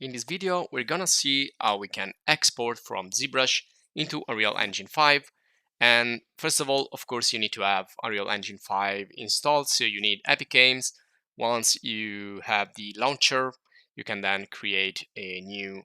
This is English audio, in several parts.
In this video, we're gonna see how we can export from Zbrush into Unreal Engine 5. And first of all, of course, you need to have Unreal Engine 5 installed, so you need Epic Games. Once you have the launcher, you can then create a new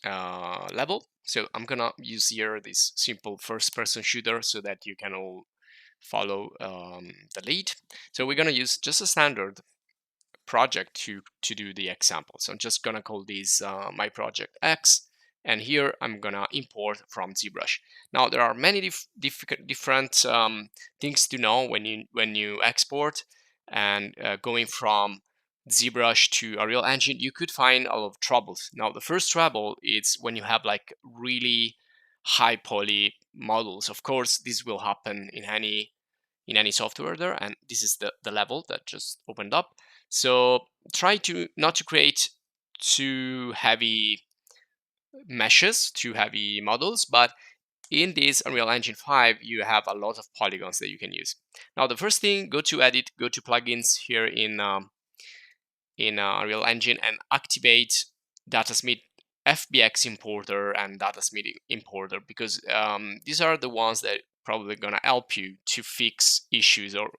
level. So I'm gonna use here this simple first-person shooter so that you can all follow the lead. So we're gonna use just a standard project to do the example. So I'm just gonna call this my project X, and here I'm gonna import from Zbrush. Now there are many different things to know when you export, and going from Zbrush to Unreal Engine, you could find a lot of troubles. Now the first trouble is when you have like really high poly models. Of course, this will happen in any software there, and this is the level that just opened up. So try to not to create too heavy meshes, too heavy models, but in this Unreal Engine 5 you have a lot of polygons that you can use. Now the first thing, go to edit, go to plugins here in Unreal Engine and activate Datasmith FBX importer and Datasmith importer, because these are the ones that probably gonna help you to fix issues or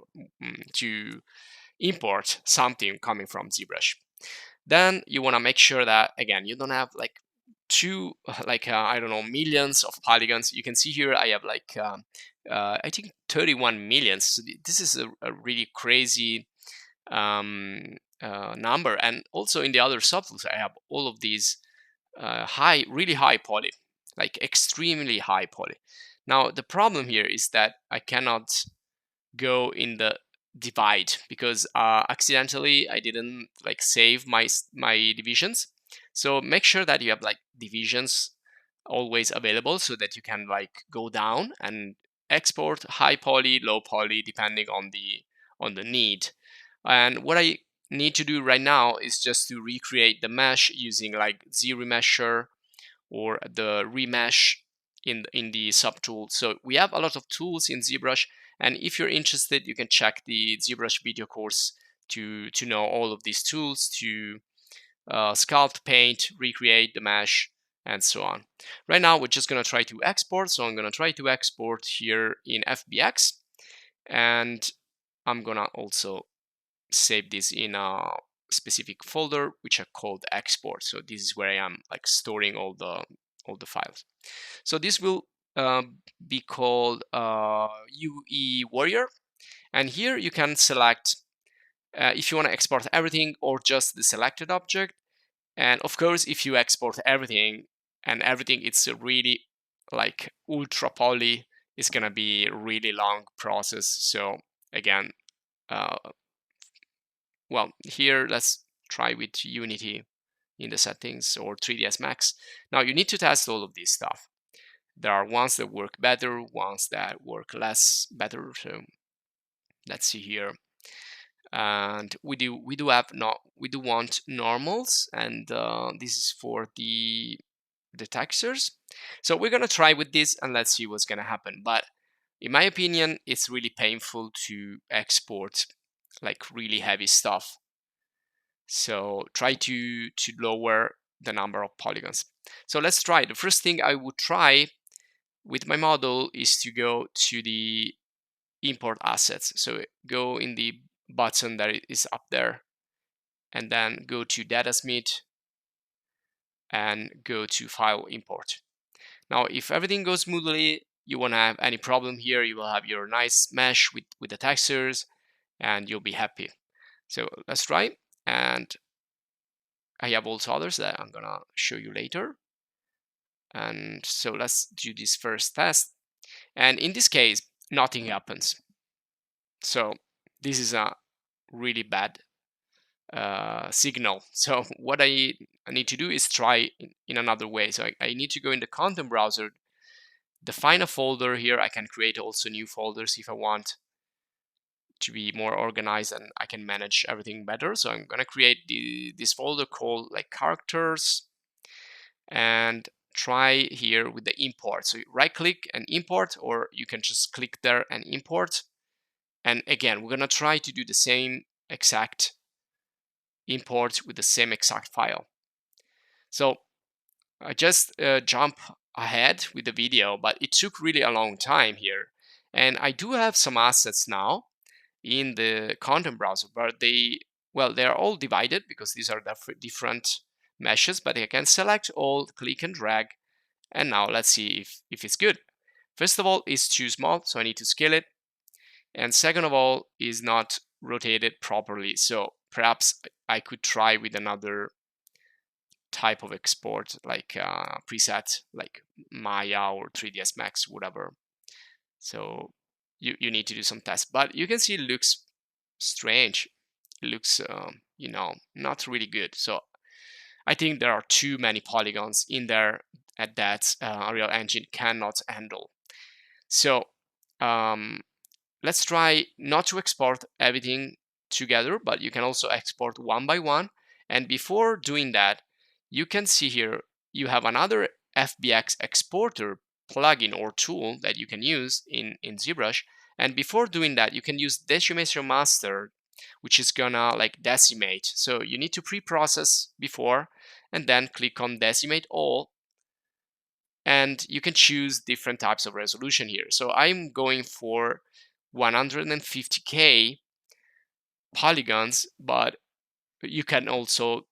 to import something coming from Zbrush. Then you want to make sure that again you don't have like I don't know, millions of polygons. You can see here I have like I think 31 millions. So this is a really crazy number. And also in the other subtools I have all of these really high poly, like extremely high poly. Now the problem here is that I cannot go in the divide because accidentally I didn't like save my divisions. So make sure that you have like divisions always available so that you can like go down and export high poly, low poly, depending on the need. And what I need to do right now is just to recreate the mesh using like Z-remesher or the remesh in the subtool. So we have a lot of tools in ZBrush, and if you're interested, you can check the ZBrush video course to know all of these tools to sculpt, paint, recreate the mesh, and so on. Right now, we're just gonna try to export. So I'm gonna try to export here in FBX, and I'm gonna also save this in a specific folder which I called export. So this is where I am like storing all the files. So this will be called UE Warrior, and here you can select if you want to export everything or just the selected object. And of course, if you export everything and everything, it's a really like ultra poly, it's gonna be a really long process. So again, well, here let's try with Unity in the settings or 3ds Max. Now you need to test all of this stuff. There are ones that work better, ones that work less better. So let's see here. And we do want normals, and this is for the textures. So we're gonna try with this and let's see what's gonna happen. But in my opinion, it's really painful to export like really heavy stuff. So try to lower the number of polygons. So let's try. The first thing I would try with my model is to go to the import assets. So go in the button that is up there and then go to Datasmith and go to file import. Now if everything goes smoothly, you won't have any problem here. You will have your nice mesh with the textures and you'll be happy. So let's try. And I have also others that I'm gonna show you later. And so let's do this first test. And in this case, nothing happens. So this is a really bad signal. So what I need to do is try in another way. So I need to go in the content browser, define a folder here. I can create also new folders if I want to be more organized and I can manage everything better. So I'm gonna create this folder called like characters and try here with the import. So right click and import, or you can just click there and import. And again, we're gonna try to do the same exact import with the same exact file. So I just jump ahead with the video, but it took really a long time here. And I do have some assets now in the content browser, but they're all divided because these are different meshes, but I can select all, click and drag, and now let's see if it's good. First of all, it's too small, so I need to scale it. And second of all, is not rotated properly. So perhaps I could try with another type of export, like preset, like Maya or 3ds Max, whatever. So you need to do some tests, but you can see it looks strange. It looks, not really good. So I think there are too many polygons in there that Unreal Engine cannot handle. So um, let's try not to export everything together, but you can also export one by one. And before doing that, you can see here you have another FBX exporter plugin or tool that you can use in Zbrush. And before doing that, you can use Decimation Master, which is gonna like decimate. So you need to pre-process before and then click on Decimate All, and you can choose different types of resolution here. So I'm going for 150K polygons, but you can also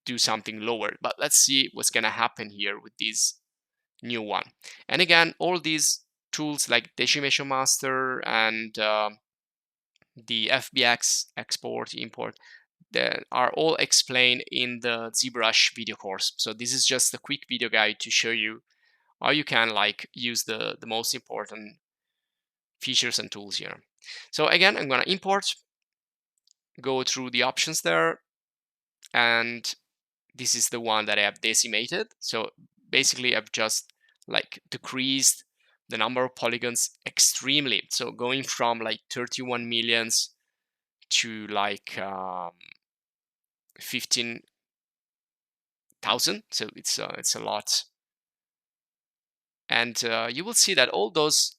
do something lower. But let's see what's gonna happen here with this new one. And again, all these tools like Decimation Master and the FBX export, import, that are all explained in the ZBrush video course. So this is just a quick video guide to show you how you can like use the most important features and tools here. So again, I'm gonna import, go through the options there, and this is the one that I have decimated. So basically I've just like decreased the number of polygons extremely. So going from like 31 millions to like 15,000. So it's a lot. And you will see that all those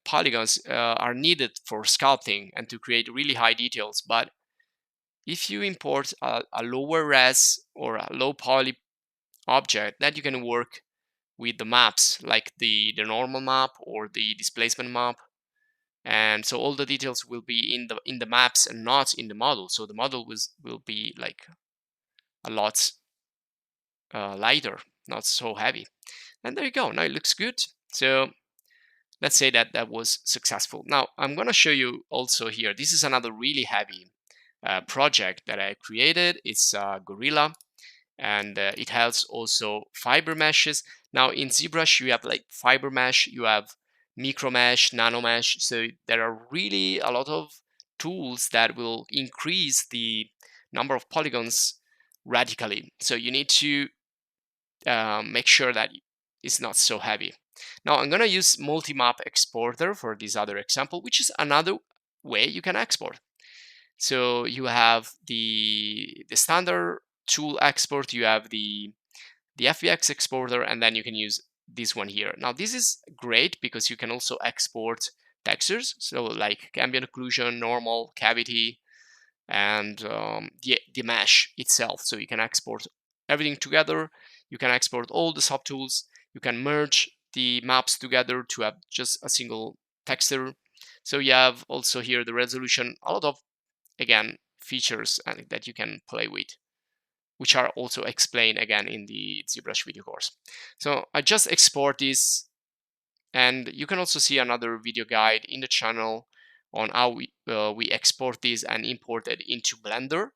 polygons are needed for sculpting and to create really high details. But if you import a lower res or a low poly object, that you can work with the maps, like the normal map or the displacement map. And so all the details will be in the maps and not in the model. So the model will be like a lot lighter, not so heavy. And there you go. Now it looks good. So let's say that that was successful. Now I'm going to show you also here. This is another really heavy project that I created. It's Gorilla, and it has also fiber meshes. Now in ZBrush you have like fiber mesh, you have micro mesh, nano mesh. So there are really a lot of tools that will increase the number of polygons radically. So you need to make sure that it's not so heavy. Now I'm going to use MultiMap exporter for this other example, which is another way you can export. So you have the standard tool export, you have the FBX exporter, and then you can use this one here. Now this is great because you can also export textures, so like ambient occlusion, normal, cavity, and the mesh itself. So you can export everything together. You can export all the subtools. You can merge the maps together to have just a single texture. So you have also here the resolution, a lot of, again, features that you can play with, which are also explained again in the ZBrush video course. So I just export this, and you can also see another video guide in the channel on how we export this and import it into Blender.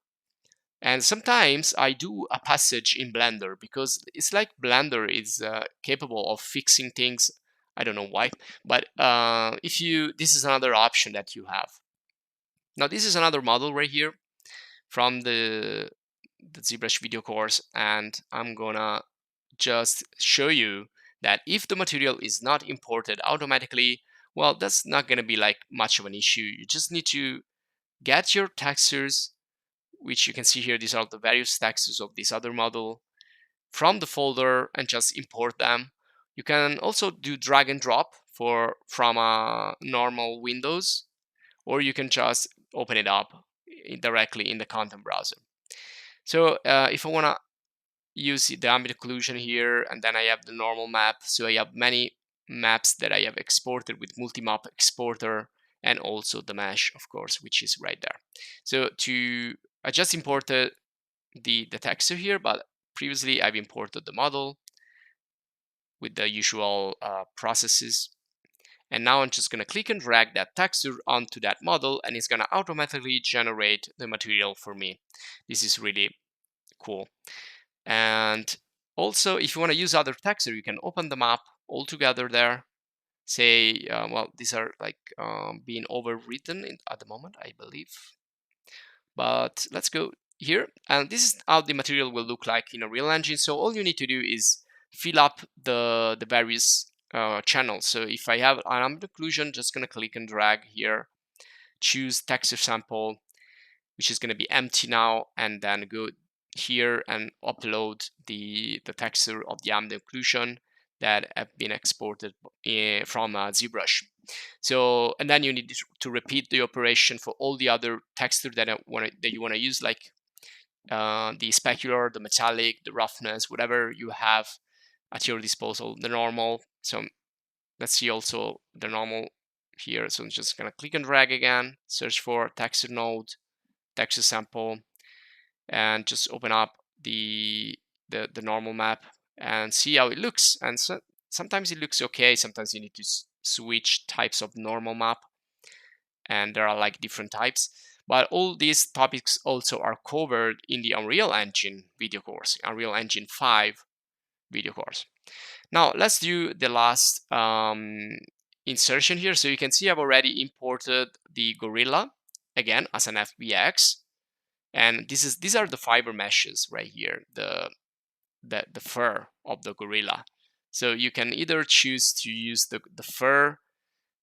And sometimes I do a passage in Blender because it's like Blender is capable of fixing things. I don't know why, but this is another option that you have. Now this is another model right here from the ZBrush video course, and I'm gonna just show you that if the material is not imported automatically, well, that's not gonna be like much of an issue. You just need to get your textures, which you can see here. These are the various textures of this other model from the folder, and just import them. You can also do drag and drop from a normal Windows, or you can just open it up directly in the content browser. So if I want to use the ambient occlusion here, and then I have the normal map. So I have many maps that I have exported with MultiMap exporter, and also the mesh, of course, which is right there. So I just imported the texture here, but previously I've imported the model with the usual processes. And now I'm just going to click and drag that texture onto that model, and it's going to automatically generate the material for me. This is really cool. And also, if you want to use other texture, you can open the map all together there. Say, well, these are like being overwritten at the moment, I believe. But let's go here, and this is how the material will look like in a real engine. So all you need to do is fill up the various channels. So if I have an ambient occlusion, just gonna click and drag here, choose texture sample, which is gonna be empty now, and then go here and upload the texture of the ambient occlusion that have been exported from Zbrush. So, and then you need to repeat the operation for all the other texture that you want to use, like the specular, the metallic, the roughness, whatever you have at your disposal, the normal. So let's see also the normal here. So I'm just gonna click and drag again, search for texture node, texture sample, and just open up the normal map and see how it looks. And so sometimes it looks okay, sometimes you need to switch types of normal map, and there are like different types. But all these topics also are covered in the Unreal Engine video course, Unreal Engine 5 video course. Now let's do the last insertion here. So you can see I've already imported the gorilla again as an FBX, and these are the fiber meshes right here, the fur of the gorilla. So you can either choose to use the fur,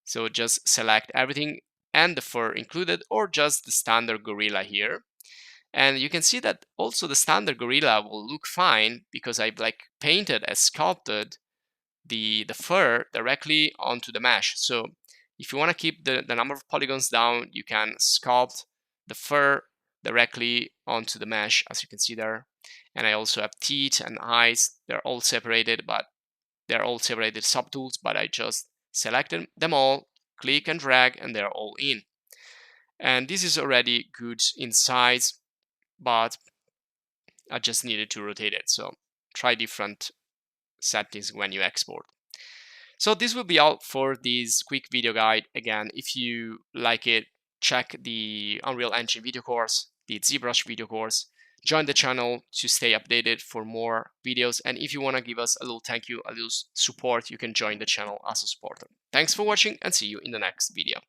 so just select everything and the fur included, or just the standard gorilla here. And you can see that also the standard gorilla will look fine because I've like painted and sculpted the fur directly onto the mesh. So if you want to keep the number of polygons down, you can sculpt the fur directly onto the mesh, as you can see there. And I also have teeth and eyes. They're all separated, but they're all separated subtools, but I just selected them all, click and drag, and they're all in. And this is already good in size, but I just needed to rotate it. So try different settings when you export. So this will be all for this quick video guide. Again, if you like it, check the Unreal Engine video course, the Zbrush video course. Join the channel to stay updated for more videos. And if you want to give us a little thank you, a little support, you can join the channel as a supporter. Thanks for watching, and see you in the next video.